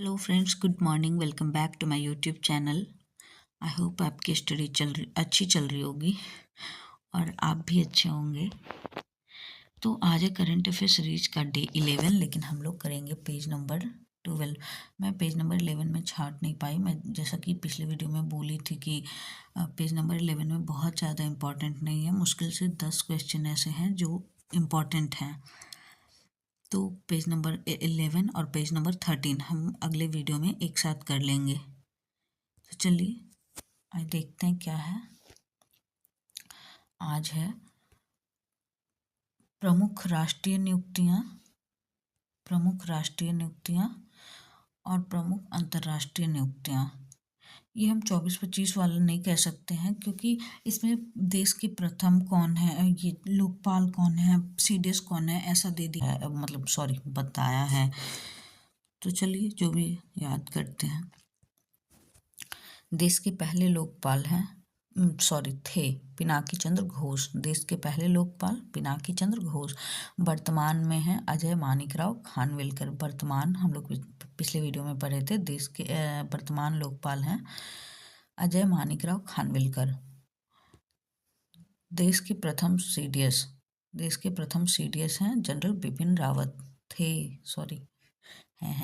Hello friends, good morning. Welcome back to my YouTube channel. I hope आपकी study अच्छी चल रही होगी और आप भी अच्छे होंगे। तो आज है करंट अफेयर सीरीज का डे 11, लेकिन हम लोग करेंगे पेज नंबर 12। मैं पेज नंबर 11 में छाट नहीं पाई। मैं जैसा कि पिछले वीडियो में बोली थी कि पेज नंबर 11 में बहुत ज़्यादा इम्पॉर्टेंट नहीं है। मुश्किल से 10 क्वेश्चन ऐसे हैं जो इम्पॉर्टेंट हैं। तो पेज नंबर 11 और पेज नंबर 13 हम अगले वीडियो में एक साथ कर लेंगे। तो चलिए आज देखते हैं क्या है। आज है प्रमुख राष्ट्रीय नियुक्तियां और प्रमुख अंतर्राष्ट्रीय नियुक्तियां। ये हम 24-25 वाला नहीं कह सकते हैं, क्योंकि इसमें देश के प्रथम कौन है, ये लोकपाल कौन है, सीडीएस कौन है, ऐसा दे दिया है, मतलब सॉरी बताया है। तो चलिए जो भी याद करते हैं। देश के पहले लोकपाल हैं थे पिनाकी चंद्र घोष। देश के पहले लोकपाल पिनाकी चंद्र घोष। वर्तमान में हैं अजय माणिकराव खानविलकर। वर्तमान हम लोग पिछले वीडियो में पढ़े थे। देश के वर्तमान लोकपाल हैं अजय माणिकराव खानविलकर। देश के प्रथम सीडीएस हैं जनरल बिपिन रावत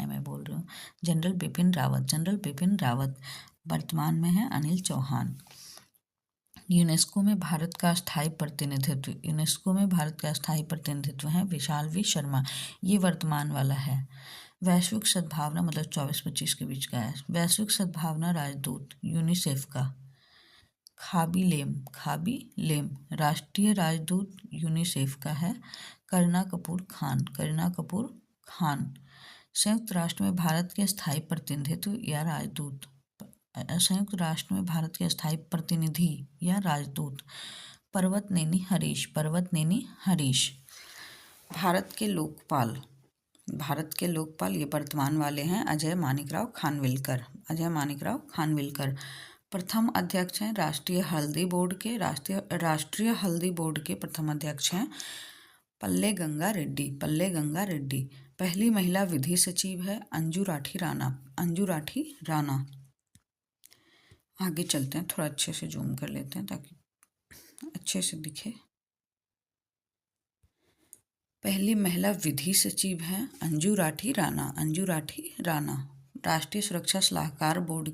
मैं बोल रही हूँ जनरल बिपिन रावत। वर्तमान में है अनिल चौहान। यूनेस्को में भारत का स्थायी प्रतिनिधित्व है विशाल वी शर्मा। ये वर्तमान वाला है। वैश्विक सद्भावना मतलब 24-25 के बीच का है। वैश्विक सद्भावना राजदूत यूनिसेफ का खाबी लेम राष्ट्रीय राजदूत यूनिसेफ का है करीना कपूर खान। संयुक्त राष्ट्र में भारत के स्थायी प्रतिनिधित्व या राजदूत संयुक्त राष्ट्र में भारत के स्थायी प्रतिनिधि या राजदूत पर्वतनेनी हरीश। भारत के लोकपाल ये वर्तमान वाले हैं अजय माणिकराव खानविलकर। प्रथम अध्यक्ष हैं राष्ट्रीय हल्दी बोर्ड के प्रथम अध्यक्ष हैं पल्ले गंगा रेड्डी। पहली महिला विधि सचिव है अंजू राठी राणा। आगे चलते हैं, थोड़ा अच्छे से जूम कर लेते हैं ताकि अच्छे से दिखे। पहली महिला विधि सचिव है अंजू राठी राणा। राष्ट्रीय सुरक्षा सलाहकार बोर्ड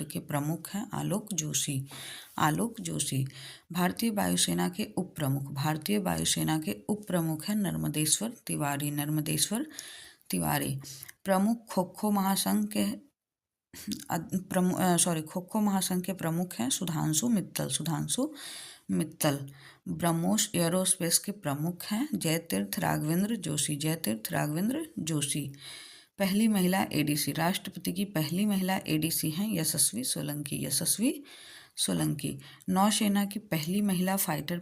के प्रमुख हैं आलोक जोशी। भारतीय वायुसेना के उप प्रमुख हैं नर्मदेश्वर तिवारी। प्रमुख खो-खो महासंघ के प्रमुख हैं सुधांशु मित्तल। ब्रह्मोस एयरोस्पेस के प्रमुख हैं जयतीर्थ राघवेंद्र जोशी। पहली महिला एडीसी राष्ट्रपति की पहली महिला एडीसी हैं यशस्वी सोलंकी। नौसेना की पहली महिला फाइटर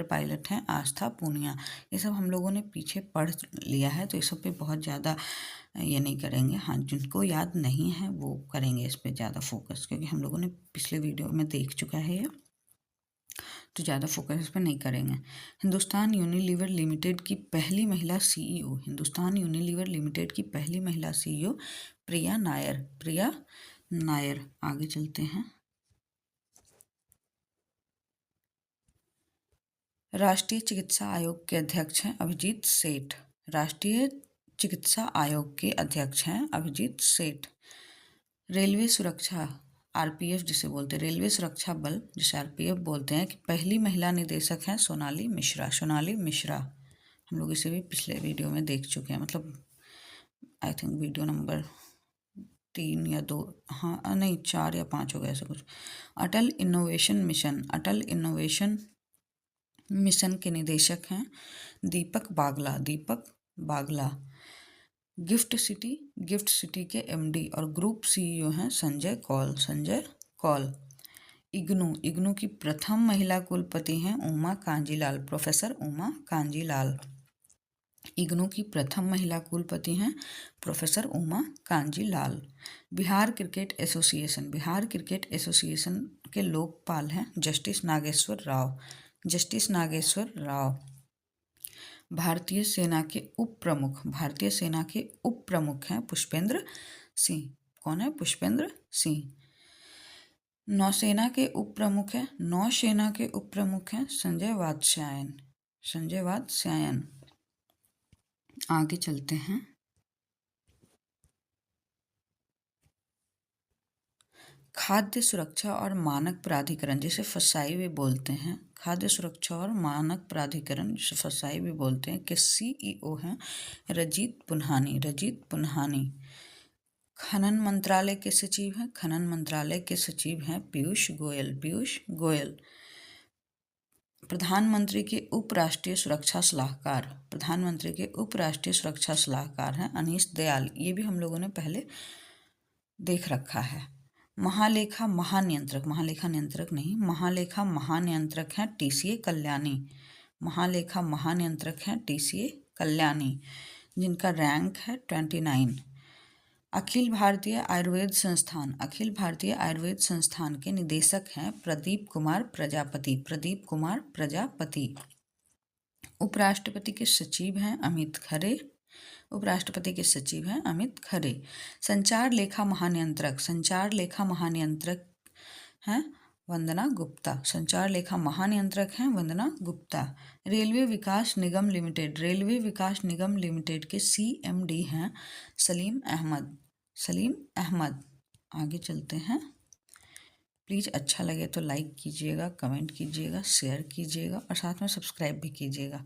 पायलट हैं आस्था पूनिया। ये सब हम लोगों ने पीछे पढ़ लिया है, तो इस सब पे बहुत ज़्यादा ये नहीं करेंगे। हाँ, जिनको याद नहीं है वो करेंगे इस पे ज़्यादा फोकस, क्योंकि हम लोगों ने पिछले वीडियो में देख चुका है ये, तो ज़्यादा फोकस इस पर नहीं करेंगे। हिंदुस्तान यूनिलीवर लिमिटेड की पहली महिला सीईओ प्रिया नायर। आगे चलते हैं। राष्ट्रीय चिकित्सा आयोग के अध्यक्ष हैं अभिजीत सेठ। रेलवे सुरक्षा आरपीएफ जिसे बोलते हैं, रेलवे सुरक्षा बल जिसे आरपीएफ बोलते हैं, कि पहली महिला निदेशक हैं सोनाली मिश्रा। हम लोग इसे भी पिछले वीडियो में देख चुके हैं, मतलब आई थिंक वीडियो नंबर 3 या 2, हाँ नहीं 4 या 5 हो गया ऐसा कुछ। अटल इनोवेशन मिशन के निदेशक हैं दीपक बागला। गिफ्ट सिटी के एमडी और ग्रुप सीईओ हैं संजय कौल। इग्नू की प्रथम महिला कुलपति हैं प्रोफेसर उमा कांजीलाल। इग्नू की प्रथम महिला कुलपति हैं professor Uma Kanjilal. Bihar cricket association के लोकपाल हैं जस्टिस नागेश्वर राव। भारतीय सेना के उप प्रमुख, भारतीय सेना के उप प्रमुख हैं पुष्पेंद्र सिंह। कौन है? पुष्पेंद्र सिंह। नौसेना के उप प्रमुख हैं, नौसेना के उप प्रमुख हैं संजय वात्स्यायन, संजय वात्स्यायन। आगे चलते हैं। खाद्य सुरक्षा और मानक प्राधिकरण, जिसे फसाई भी बोलते हैं, खाद्य सुरक्षा और मानक प्राधिकरण जिसे फसाई भी बोलते हैं, के सीईओ हैं रजीत पुन्हानी, रजीत पुन्हानी। खनन मंत्रालय के सचिव हैं, खनन मंत्रालय के सचिव हैं पीयूष गोयल, पीयूष गोयल। प्रधानमंत्री के उप राष्ट्रीय सुरक्षा सलाहकार, प्रधानमंत्री के उप राष्ट्रीय सुरक्षा सलाहकार हैं अनीश दयाल। ये भी हम लोगों ने पहले देख रखा है। महालेखा महानियंत्रक, महालेखा नियंत्रक नहीं, महालेखा महानियंत्रक हैं टीसीए कल्याणी, महालेखा महानियंत्रक हैं टीसीए कल्याणी, जिनका रैंक है 29। अखिल भारतीय आयुर्वेद संस्थान, अखिल भारतीय आयुर्वेद संस्थान के निदेशक हैं प्रदीप कुमार प्रजापति, प्रदीप कुमार प्रजापति। उपराष्ट्रपति के सचिव हैं अमित खरे, उपराष्ट्रपति के सचिव हैं अमित खरे। संचार लेखा महानियंत्रक, संचार लेखा महानियंत्रक हैं वंदना गुप्ता, संचार लेखा महानियंत्रक हैं वंदना गुप्ता। रेलवे विकास निगम लिमिटेड, रेलवे विकास निगम लिमिटेड के सीएमडी हैं सलीम अहमद, सलीम अहमद। आगे चलते हैं। प्लीज़ अच्छा लगे तो लाइक कीजिएगा, कमेंट कीजिएगा, शेयर कीजिएगा और साथ में सब्सक्राइब भी कीजिएगा।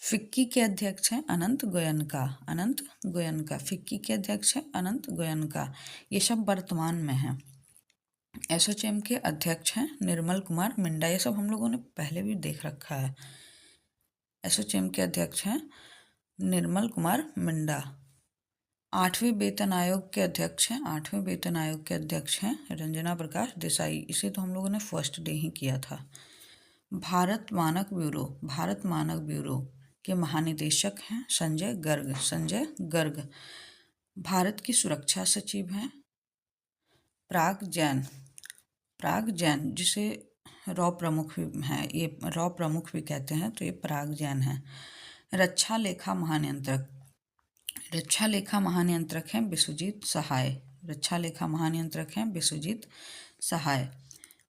फिक्की के अध्यक्ष हैं अनंत गोयनका, अनंत गोयनका। फिक्की के अध्यक्ष हैं अनंत गोयनका। ये सब वर्तमान में हैं। एसोचैम के अध्यक्ष हैं निर्मल कुमार मिंडा। ये सब हम लोगों ने पहले भी देख रखा है। एसोचैम के अध्यक्ष हैं निर्मल कुमार मिंडा। 8वें वेतन आयोग के अध्यक्ष हैं, 8वें वेतन आयोग के अध्यक्ष हैं रंजना प्रकाश देसाई। इसे तो हम लोगों ने फर्स्ट डे ही किया था। भारत मानक ब्यूरो, भारत मानक ब्यूरो के महानिदेशक हैं संजय गर्ग, संजय गर्ग। भारत की सुरक्षा सचिव हैं पराग जैन, पराग जैन, जिसे रॉ प्रमुख हैं, ये रॉ प्रमुख भी कहते हैं, तो ये पराग जैन है। रक्षा लेखा महानियंत्रक, रक्षा लेखा महानियंत्रक हैं विश्वजीत सहाय, रक्षा लेखा महानियंत्रक हैं विश्वजीत सहाय।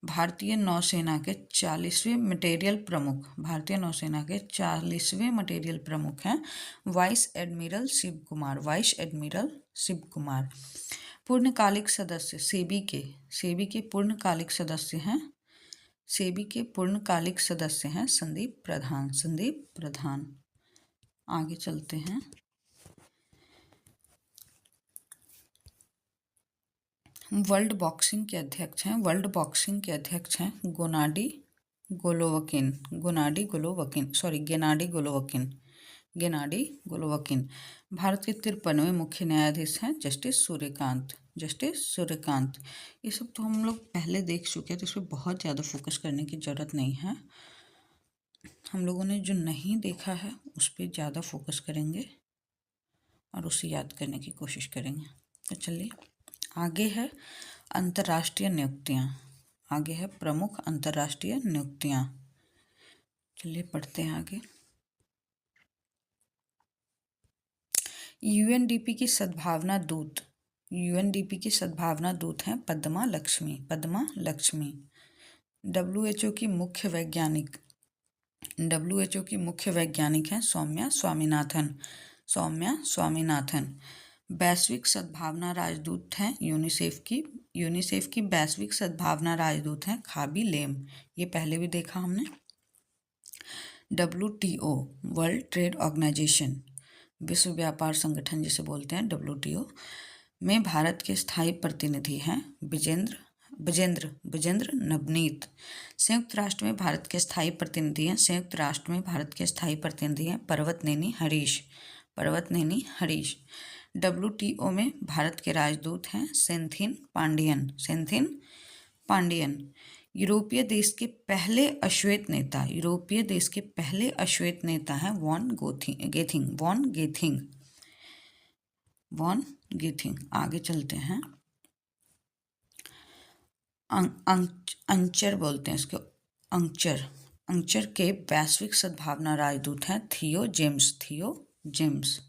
भारतीय नौसेना के 40वें मटेरियल प्रमुख, भारतीय नौसेना के 40वें मटेरियल प्रमुख हैं vice admiral Shiv Kumar, vice admiral Shiv Kumar. पूर्णकालिक सदस्य सेबी के, सेबी के पूर्णकालिक सदस्य हैं, सेबी के पूर्णकालिक सदस्य हैं संदीप प्रधान, संदीप प्रधान। आगे चलते हैं। वर्ल्ड बॉक्सिंग के अध्यक्ष हैं, वर्ल्ड बॉक्सिंग के अध्यक्ष हैं Gennady Golovkin, Gennady Golovkin, sorry Gennady Golovkin, Gennady Golovkin. Bharat के 53वें मुख्य न्यायाधीश हैं जस्टिस सूर्यकांत, जस्टिस सूर्यकांत। ये सब तो हम लोग पहले देख चुके हैं, तो इस पर बहुत ज़्यादा फोकस करने की ज़रूरत नहीं है। हम लोगों ने जो नहीं देखा है उस पर ज़्यादा फोकस करेंगे और उसे याद करने की कोशिश करेंगे। तो चलिए आगे है अंतर्राष्ट्रीय नियुक्तियाँ, आगे है प्रमुख अंतर्राष्ट्रीय नियुक्तियाँ। चलिए पढ़ते हैं आगे। यूएनडीपी की सद्भावना दूत, यूएनडीपी की सद्भावना दूत हैं पद्मा लक्ष्मी, पद्मा लक्ष्मी। डब्ल्यूएचओ की मुख्य वैज्ञानिक, डब्ल्यूएचओ की मुख्य वैज्ञानिक हैं सौम्या स्वामीनाथन, सौम्या स्वामीनाथन। वैश्विक सद्भावना राजदूत हैं यूनिसेफ की, यूनिसेफ की वैश्विक सद्भावना राजदूत हैं खाबी लेम। ये पहले भी देखा हमने। WTO वर्ल्ड ट्रेड ऑर्गेनाइजेशन, विश्व व्यापार संगठन जिसे बोलते हैं WTO में भारत के स्थायी प्रतिनिधि हैं विजेंद्र नवनीत। संयुक्त राष्ट्र में भारत के स्थायी प्रतिनिधि हैं, संयुक्त राष्ट्र में भारत के स्थायी प्रतिनिधि हैं पर्वतनेनी हरीश, पर्वतनेनी हरीश। WTO में भारत के राजदूत हैं सेंथिल पांडियन, सेंथिल पांडियन। यूरोपीय देश के पहले अश्वेत नेता, यूरोपीय देश के पहले अश्वेत नेता हैं वॉन गेथिंग, वॉन गेथिंग, वॉन गेथिंग। आगे चलते हैं। अंचर बोलते हैं इसको, अंचर, अंचर के वैश्विक सद्भावना राजदूत हैं थियो जेम्स।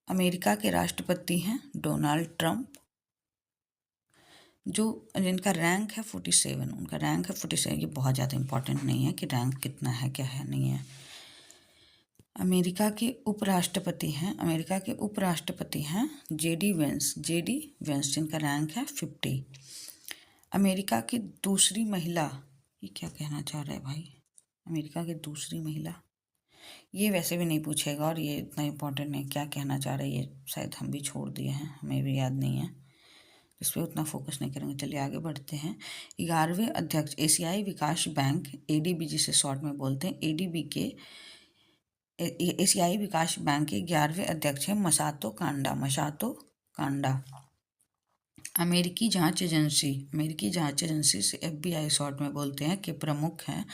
अमेरिका के राष्ट्रपति हैं डोनाल्ड ट्रंप, जिनका रैंक है 47, उनका रैंक है 47। ये बहुत ज़्यादा इंपॉर्टेंट नहीं है कि रैंक कितना है, क्या है, नहीं है। अमेरिका के उपराष्ट्रपति हैं जेडी वेंस, जिनका रैंक है 50। अमेरिका की दूसरी महिला, ये क्या कहना चाह रहा है भाई, अमेरिका की दूसरी महिला, ये वैसे भी नहीं पूछेगा और ये इतना इम्पोर्टेंट नहीं, क्या कहना चाह रहा है ये शायद हम भी छोड़ दिए हैं, हमें भी याद नहीं है, इस पर उतना फोकस नहीं करेंगे। चलिए आगे बढ़ते हैं। 11वें अध्यक्ष एशियाई विकास बैंक, एडीबी जिसे शॉर्ट में बोलते हैं, एडीबी के एशियाई विकास बैंक के 11वें अध्यक्ष हैं मसातो कांडा। अमेरिकी जांच एजेंसी से FBI शॉर्ट में बोलते हैं के प्रमुख हैं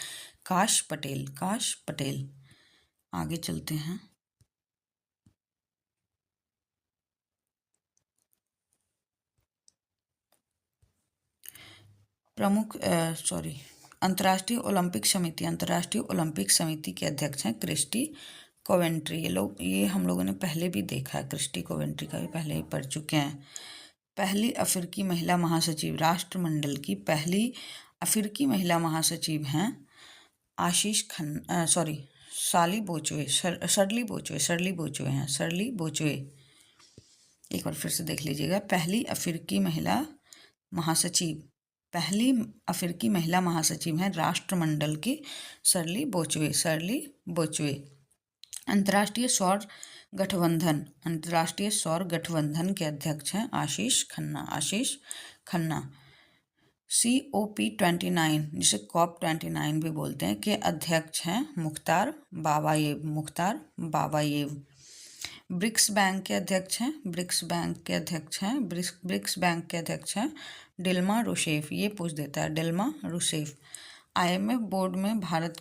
काश पटेल। आगे चलते हैं। अंतर्राष्ट्रीय ओलंपिक समिति के अध्यक्ष हैं क्रिस्टी कोवेंट्री। ये हम लोगों ने पहले भी देखा है, क्रिस्टी कोवेंट्री का भी पहले ही पढ़ चुके हैं। पहली अफ्रीकी महिला महासचिव, राष्ट्रमंडल की पहली अफ्रीकी महिला महासचिव हैं शर्ली बोचवे। एक बार फिर से देख लीजिएगा। पहली अफ्रीकी महिला महासचिव हैं राष्ट्रमंडल की शर्ली बोचवे। अंतर्राष्ट्रीय सौर गठबंधन के अध्यक्ष हैं आशीष खन्ना। COP29 जिसे COP29 भी बोलते हैं के अध्यक्ष हैं मुख्तार बाबायेव। ब्रिक्स बैंक के अध्यक्ष हैं डिल्मा रूसेफ। ये पूछ देता है डिल्मा रूसेफ। IMF बोर्ड में भारत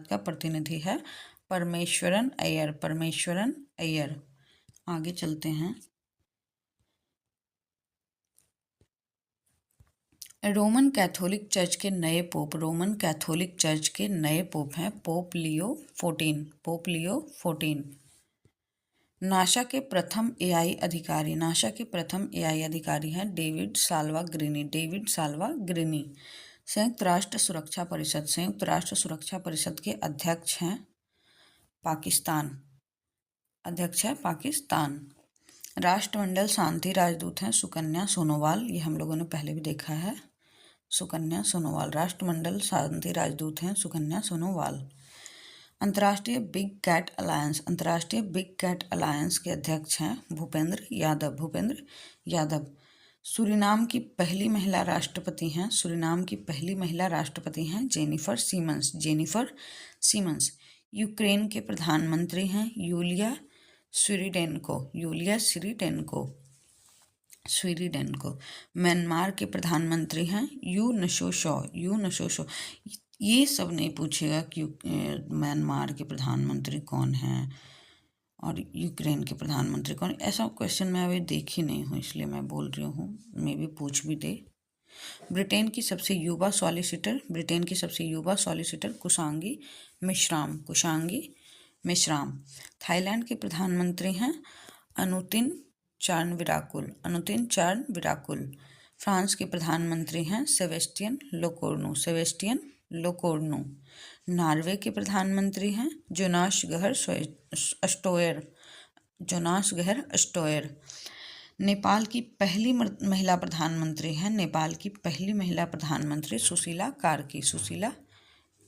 का प्रतिनिधि है परमेश्वरन अय्यर। आगे चलते हैं। रोमन कैथोलिक चर्च के नए पोप हैं पोप लियो 14। नासा के प्रथम AI अधिकारी हैं डेविड साल्वा ग्रिनी। संयुक्त राष्ट्र सुरक्षा परिषद के अध्यक्ष हैं पाकिस्तान। राष्ट्रमंडल शांति राजदूत हैं सुकन्या सोनोवाल। ये हम लोगों ने पहले भी देखा है, सुकन्या सोनोवाल राष्ट्रमंडल शांति राजदूत हैं सुकन्या सोनोवाल। अंतर्राष्ट्रीय बिग कैट अलायंस के अध्यक्ष हैं भूपेंद्र यादव। सूरीनाम की पहली महिला राष्ट्रपति हैं जेनिफर सीमंस। यूक्रेन के प्रधानमंत्री हैं यूलिया स्वीरिडेनको। म्यांमार के प्रधानमंत्री हैं यू नशोशो। ये सब नहीं पूछेगा कि म्यांमार के प्रधानमंत्री कौन हैं और यूक्रेन के प्रधानमंत्री कौन, ऐसा क्वेश्चन मैं अभी देखी नहीं हूँ, इसलिए मैं बोल रही हूँ, मे भी पूछ भी दे। ब्रिटेन की सबसे युवा सॉलिसिटर कुशांगी मिश्राम। थाईलैंड के प्रधानमंत्री हैं अनुतिन चार्नविराकुल। फ्रांस के प्रधानमंत्री हैं सेबेस्टियन लोकोर्नो। नॉर्वे के प्रधानमंत्री हैं जोनास गहर स्टोयर। नेपाल की पहली महिला प्रधानमंत्री सुशीला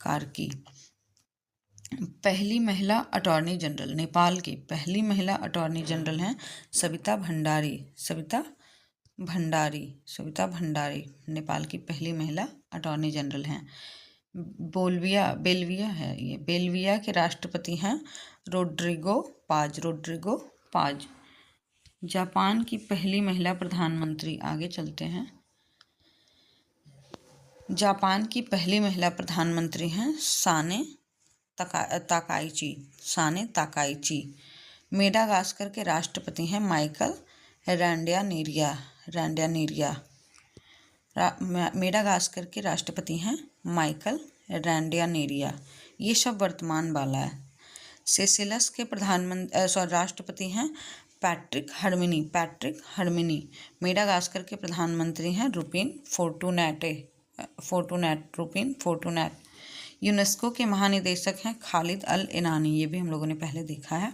कार्की। पहली महिला अटॉर्नी जनरल, नेपाल की पहली महिला अटॉर्नी जनरल हैं सविता भंडारी। नेपाल की पहली महिला अटॉर्नी जनरल हैं। बेल्विया के राष्ट्रपति हैं रोड्रिगो पाज। जापान की पहली महिला प्रधानमंत्री, आगे चलते हैं। जापान की पहली महिला प्रधानमंत्री हैं साने ताकाइची। मेडागास्कर के राष्ट्रपति हैं माइकल रैंडियानीरिया। मेडागास्कर के राष्ट्रपति हैं माइकल रैंडियानेरिया, ये सब वर्तमान वाला है। सेशेल्स के राष्ट्रपति हैं पैट्रिक हर्मिनी। मेडागास्कर के प्रधानमंत्री हैं रुपिन फोर्टुनेट। यूनेस्को के महानिदेशक हैं खालिद अल इनानी, ये भी हम लोगों ने पहले देखा है,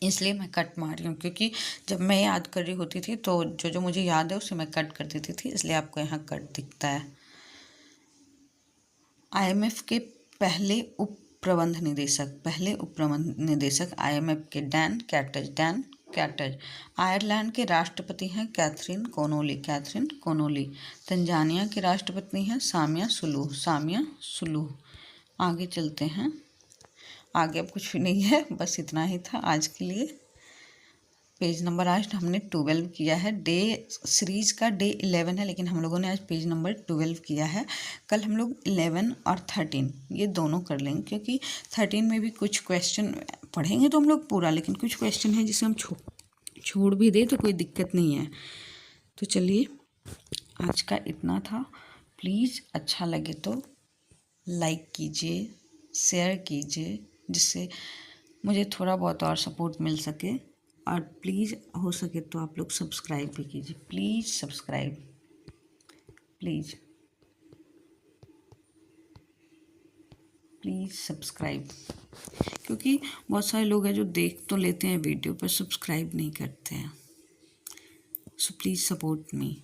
इसलिए मैं कट मार रही हूँ क्योंकि जब मैं याद कर रही होती थी तो जो मुझे याद है उसे मैं कट कर देती थी, इसलिए आपको यहाँ कट दिखता है। IMF के पहले उप प्रबंध निदेशक IMF के डैन कैटज। आयरलैंड के राष्ट्रपति हैं कैथरीन कोनोली। तंजानिया के राष्ट्रपति हैं सामिया सुलूह। आगे चलते हैं। आगे अब कुछ भी नहीं है, बस इतना ही था आज के लिए। पेज नंबर आज हमने 12 किया है। सीरीज का डे 11 है, लेकिन हम लोगों ने आज पेज नंबर 12 किया है। कल हम लोग 11 और 13 ये दोनों कर लेंगे, क्योंकि 13 में भी कुछ क्वेश्चन पढ़ेंगे तो हम लोग पूरा, लेकिन कुछ क्वेश्चन है जिसे हम छोड़ भी दे तो कोई दिक्कत नहीं है। तो चलिए, आज का इतना था। प्लीज़ अच्छा लगे तो लाइक कीजिए, शेयर कीजिए, जिससे मुझे थोड़ा बहुत और सपोर्ट मिल सके। और प्लीज़ हो सके तो आप लोग सब्सक्राइब भी कीजिए। प्लीज़ सब्सक्राइब, क्योंकि बहुत सारे लोग हैं जो देख तो लेते हैं वीडियो पर सब्सक्राइब नहीं करते हैं। So please support me.